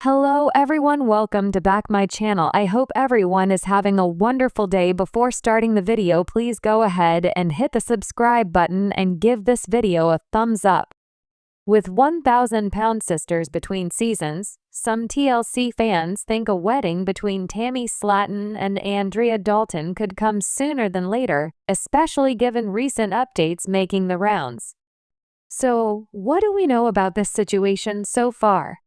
Hello everyone, welcome to back my channel. I hope everyone is having a wonderful day. Before starting the video, please go ahead and hit the subscribe button and give this video a thumbs up. With 1,000-pound sisters between seasons, some TLC fans think a wedding between Tammy Slaton and Andrea Dalton could come sooner than later, especially given recent updates making the rounds. So, what do we know about this situation so far?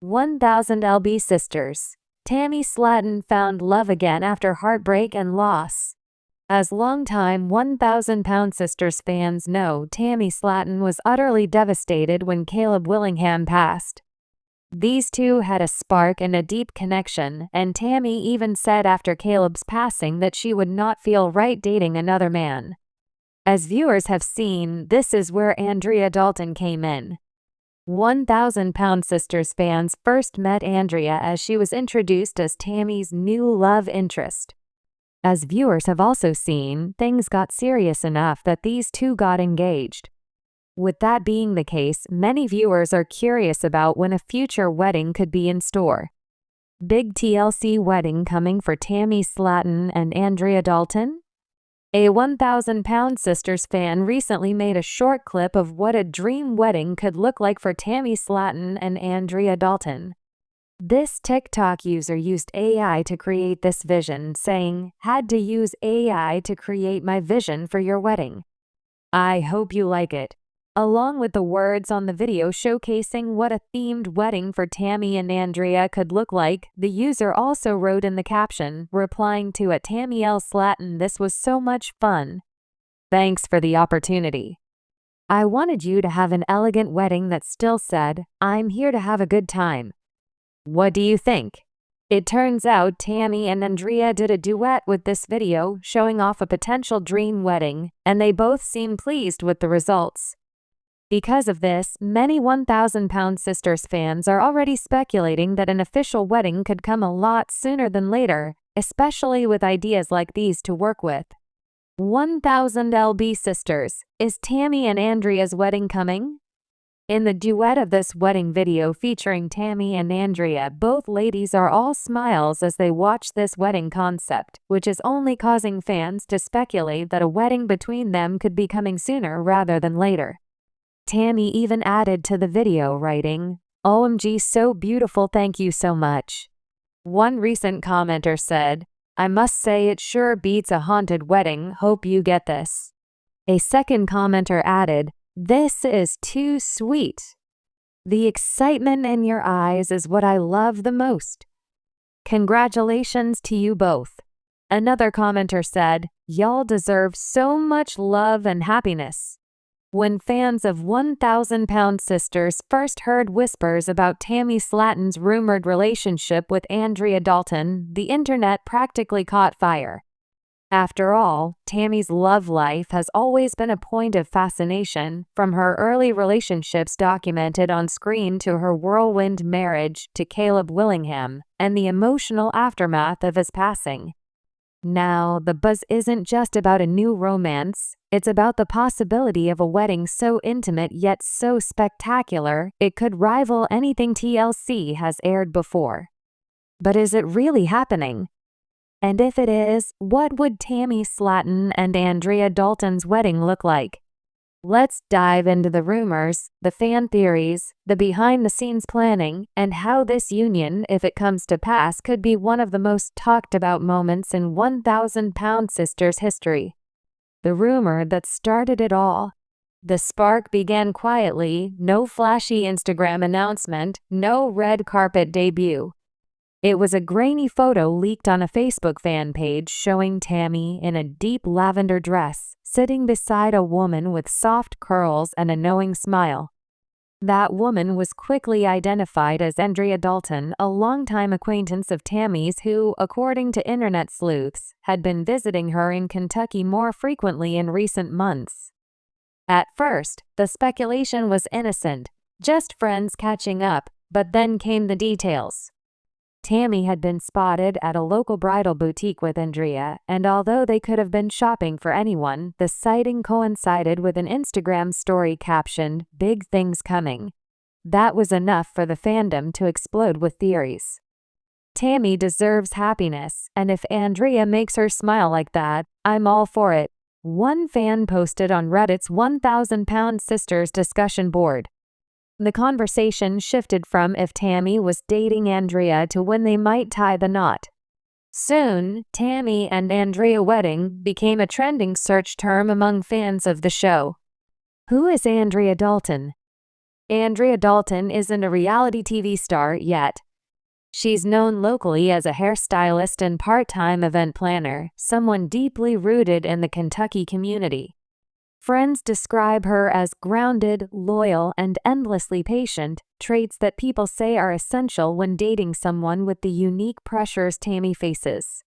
1,000 sisters. Tammy Slaton found love again after heartbreak and loss. As longtime 1,000-pound sisters fans know, Tammy Slaton was utterly devastated when Caleb Willingham passed. These two had a spark and a deep connection, and Tammy even said after Caleb's passing that she would not feel right dating another man. As viewers have seen, this is where Andrea Dalton came in. 1,000-pound sisters fans first met Andrea as she was introduced as Tammy's new love interest. As viewers have also seen, things got serious enough that these two got engaged. With that being the case, many viewers are curious about when a future wedding could be in store. Big TLC wedding coming for Tammy Slaton and Andrea Dalton? A 1,000-pound sisters fan recently made a short clip of what a dream wedding could look like for Tammy Slaton and Andrea Dalton. This TikTok user used AI to create this vision, saying, "Had to use AI to create my vision for your wedding. I hope you like it." Along with the words on the video showcasing what a themed wedding for Tammy and Andrea could look like, the user also wrote in the caption, replying to @Tammy L. Slaton, "This was so much fun. Thanks for the opportunity. I wanted you to have an elegant wedding that still said, I'm here to have a good time. What do you think?" It turns out Tammy and Andrea did a duet with this video, showing off a potential dream wedding, and they both seem pleased with the results. Because of this, many 1,000-pound sisters fans are already speculating that an official wedding could come a lot sooner than later, especially with ideas like these to work with. 1,000 sisters. Is Tammy and Andrea's wedding coming? In the duet of this wedding video featuring Tammy and Andrea, both ladies are all smiles as they watch this wedding concept, which is only causing fans to speculate that a wedding between them could be coming sooner rather than later. Tammy even added to the video, writing, "OMG, so beautiful, thank you so much." One recent commenter said, "I must say it sure beats a haunted wedding, hope you get this." A second commenter added, "This is too sweet. The excitement in your eyes is what I love the most. Congratulations to you both." Another commenter said, "Y'all deserve so much love and happiness." When fans of 1,000-pound sisters first heard whispers about Tammy Slaton's rumored relationship with Andrea Dalton, the internet practically caught fire. After all, Tammy's love life has always been a point of fascination, from her early relationships documented on screen to her whirlwind marriage to Caleb Willingham, and the emotional aftermath of his passing. Now, the buzz isn't just about a new romance, it's about the possibility of a wedding so intimate yet so spectacular, it could rival anything TLC has aired before. But is it really happening? And if it is, what would Tammy Slaton and Andrea Dalton's wedding look like? Let's dive into the rumors, the fan theories, the behind-the-scenes planning, and how this union, if it comes to pass, could be one of the most talked-about moments in 1,000-pound sisters history. The rumor that started it all. The spark began quietly, no flashy Instagram announcement, no red carpet debut. It was a grainy photo leaked on a Facebook fan page showing Tammy in a deep lavender dress, sitting beside a woman with soft curls and a knowing smile. That woman was quickly identified as Andrea Dalton, a longtime acquaintance of Tammy's who, according to internet sleuths, had been visiting her in Kentucky more frequently in recent months. At first, the speculation was innocent, just friends catching up, but then came the details. Tammy had been spotted at a local bridal boutique with Andrea, and although they could have been shopping for anyone, the sighting coincided with an Instagram story captioned, "Big things coming." That was enough for the fandom to explode with theories. Tammy deserves happiness, and if Andrea makes her smile like that, I'm all for it. One fan posted on Reddit's 1,000-pound sisters discussion board. The conversation shifted from if Tammy was dating Andrea to when they might tie the knot. Soon, Tammy and Andrea wedding became a trending search term among fans of the show. Who is Andrea Dalton? Andrea Dalton isn't a reality TV star yet. She's known locally as a hairstylist and part-time event planner, someone deeply rooted in the Kentucky community. Friends describe her as grounded, loyal, and endlessly patient, traits that people say are essential when dating someone with the unique pressures Tammy faces.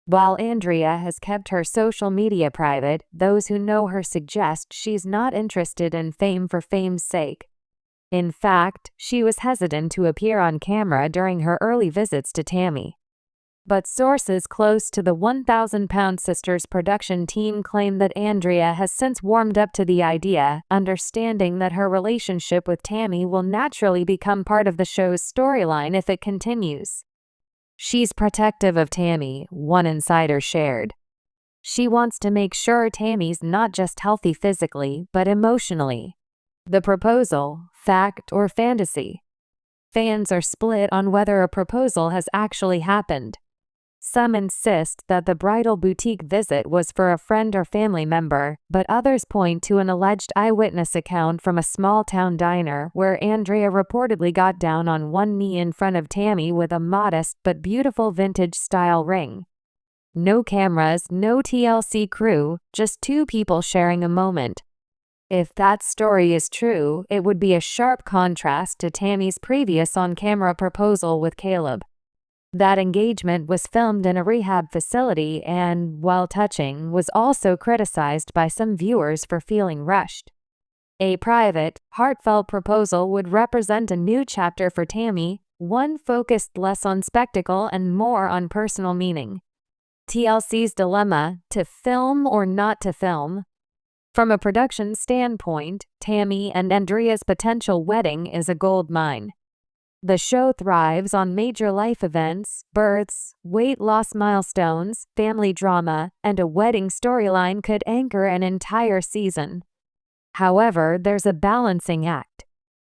While Andrea has kept her social media private, those who know her suggest she's not interested in fame for fame's sake. In fact, she was hesitant to appear on camera during her early visits to Tammy. But sources close to the 1,000-pound sisters production team claim that Andrea has since warmed up to the idea, understanding that her relationship with Tammy will naturally become part of the show's storyline if it continues. She's protective of Tammy, one insider shared. She wants to make sure Tammy's not just healthy physically, but emotionally. The proposal, fact or fantasy? Fans are split on whether a proposal has actually happened. Some insist that the bridal boutique visit was for a friend or family member, but others point to an alleged eyewitness account from a small-town diner where Andrea reportedly got down on one knee in front of Tammy with a modest but beautiful vintage-style ring. No cameras, no TLC crew, just two people sharing a moment. If that story is true, it would be a sharp contrast to Tammy's previous on-camera proposal with Caleb. That engagement was filmed in a rehab facility and, while touching, was also criticized by some viewers for feeling rushed. A private, heartfelt proposal would represent a new chapter for Tammy, one focused less on spectacle and more on personal meaning. TLC's dilemma, to film or not to film? From a production standpoint, Tammy and Andrea's potential wedding is a goldmine. The show thrives on major life events, births, weight loss milestones, family drama, and a wedding storyline could anchor an entire season. However, there's a balancing act.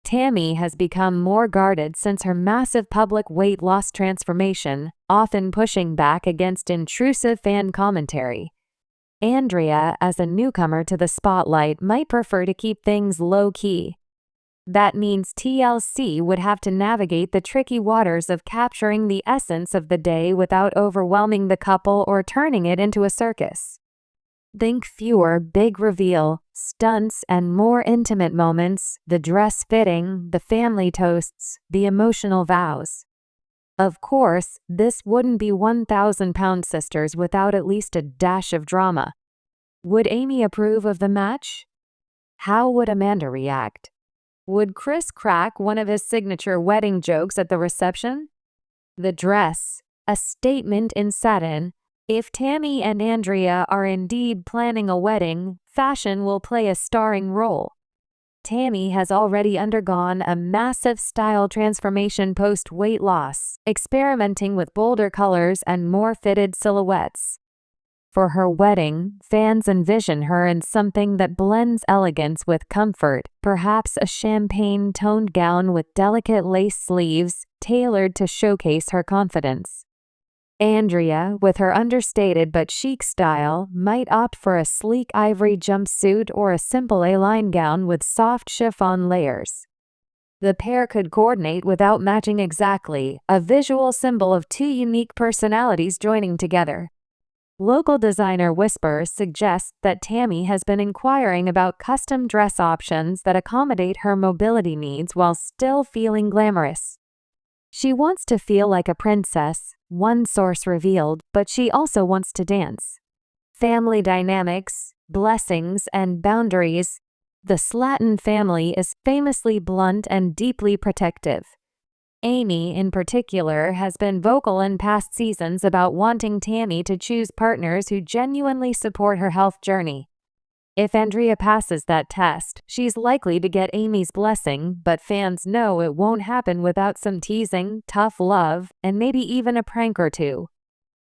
Tammy has become more guarded since her massive public weight loss transformation, often pushing back against intrusive fan commentary. Andrea, as a newcomer to the spotlight, might prefer to keep things low-key. That means TLC would have to navigate the tricky waters of capturing the essence of the day without overwhelming the couple or turning it into a circus. Think fewer big reveal, stunts, and more intimate moments, the dress fitting, the family toasts, the emotional vows. Of course, this wouldn't be 1,000-pound sisters without at least a dash of drama. Would Amy approve of the match? How would Amanda react? Would Chris crack one of his signature wedding jokes at the reception? The dress, a statement in satin. If Tammy and Andrea are indeed planning a wedding, fashion will play a starring role. Tammy has already undergone a massive style transformation post-weight loss, experimenting with bolder colors and more fitted silhouettes. For her wedding, fans envision her in something that blends elegance with comfort, perhaps a champagne-toned gown with delicate lace sleeves, tailored to showcase her confidence. Andrea, with her understated but chic style, might opt for a sleek ivory jumpsuit or a simple A-line gown with soft chiffon layers. The pair could coordinate without matching exactly, a visual symbol of two unique personalities joining together. Local designer Whispers suggests that Tammy has been inquiring about custom dress options that accommodate her mobility needs while still feeling glamorous. She wants to feel like a princess, one source revealed, but she also wants to dance. Family dynamics, blessings, and boundaries. The Slaton family is famously blunt and deeply protective. Amy, in particular, has been vocal in past seasons about wanting Tammy to choose partners who genuinely support her health journey. If Andrea passes that test, she's likely to get Amy's blessing, but fans know it won't happen without some teasing, tough love, and maybe even a prank or two.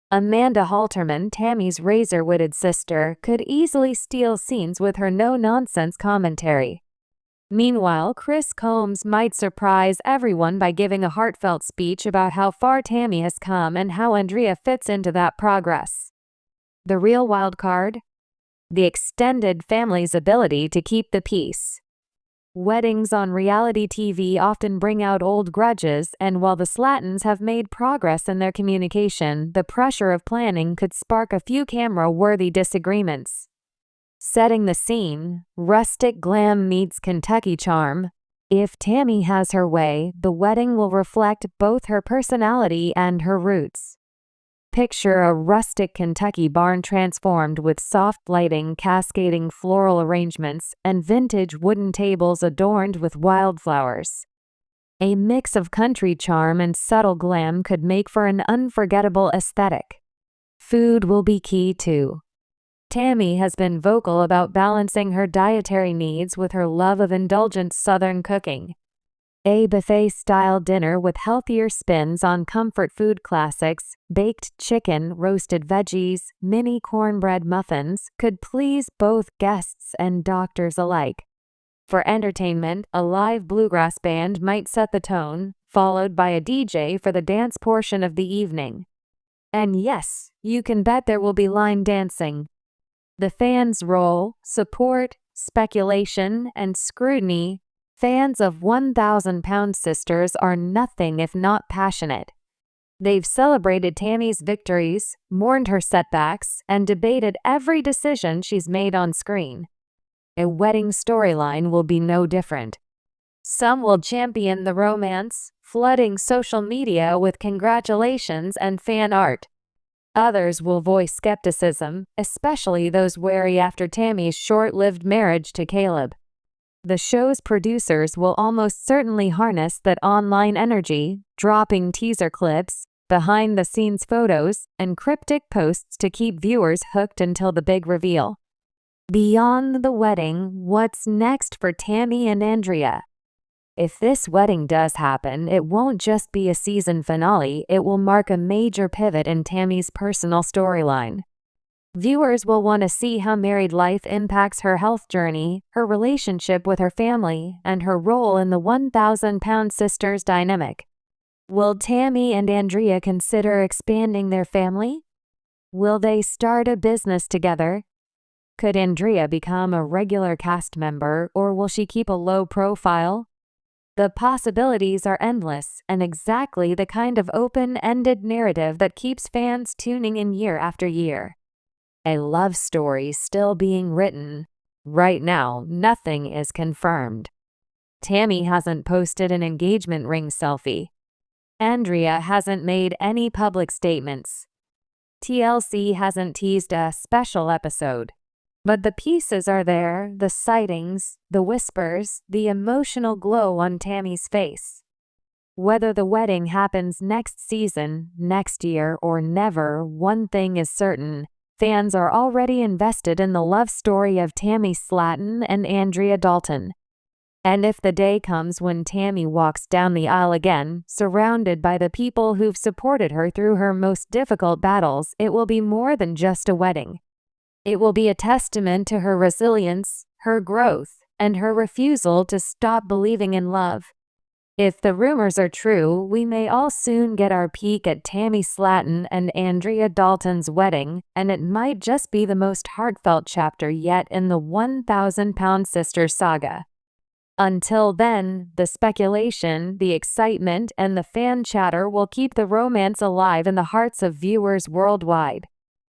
Amanda Halterman, Tammy's razor-witted sister, could easily steal scenes with her no-nonsense commentary. Meanwhile, Chris Combs might surprise everyone by giving a heartfelt speech about how far Tammy has come and how Andrea fits into that progress. The real wild card? The extended family's ability to keep the peace. Weddings on reality TV often bring out old grudges, and while the Slatons have made progress in their communication, the pressure of planning could spark a few camera-worthy disagreements. Setting the scene, rustic glam meets Kentucky charm. If Tammy has her way, the wedding will reflect both her personality and her roots. Picture a rustic Kentucky barn transformed with soft lighting, cascading floral arrangements, and vintage wooden tables adorned with wildflowers. A mix of country charm and subtle glam could make for an unforgettable aesthetic. Food will be key too. Tammy has been vocal about balancing her dietary needs with her love of indulgent Southern cooking. A buffet-style dinner with healthier spins on comfort food classics, baked chicken, roasted veggies, mini cornbread muffins, could please both guests and doctors alike. For entertainment, a live bluegrass band might set the tone, followed by a DJ for the dance portion of the evening. And yes, you can bet there will be line dancing. The fans' role, support, speculation, and scrutiny. Fans of 1,000-Pound Sisters are nothing if not passionate. They've celebrated Tammy's victories, mourned her setbacks, and debated every decision she's made on screen. A wedding storyline will be no different. Some will champion the romance, flooding social media with congratulations and fan art. Others will voice skepticism, especially those wary after Tammy's short-lived marriage to Caleb. The show's producers will almost certainly harness that online energy, dropping teaser clips, behind-the-scenes photos, and cryptic posts to keep viewers hooked until the big reveal. Beyond the wedding, what's next for Tammy and Andrea? If this wedding does happen, it won't just be a season finale, it will mark a major pivot in Tammy's personal storyline. Viewers will want to see how married life impacts her health journey, her relationship with her family, and her role in the 1,000-Pound Sisters dynamic. Will Tammy and Andrea consider expanding their family? Will they start a business together? Could Andrea become a regular cast member, or will she keep a low profile? The possibilities are endless, and exactly the kind of open-ended narrative that keeps fans tuning in year after year. A love story still being written. Right now, nothing is confirmed. Tammy hasn't posted an engagement ring selfie. Andrea hasn't made any public statements. TLC hasn't teased a special episode. But the pieces are there, the sightings, the whispers, the emotional glow on Tammy's face. Whether the wedding happens next season, next year, or never, one thing is certain. Fans are already invested in the love story of Tammy Slaton and Andrea Dalton. And if the day comes when Tammy walks down the aisle again, surrounded by the people who've supported her through her most difficult battles, it will be more than just a wedding. It will be a testament to her resilience, her growth, and her refusal to stop believing in love. If the rumors are true, we may all soon get our peek at Tammy Slaton and Andrea Dalton's wedding, and it might just be the most heartfelt chapter yet in the 1,000-Pound Sisters saga. Until then, the speculation, the excitement, and the fan chatter will keep the romance alive in the hearts of viewers worldwide.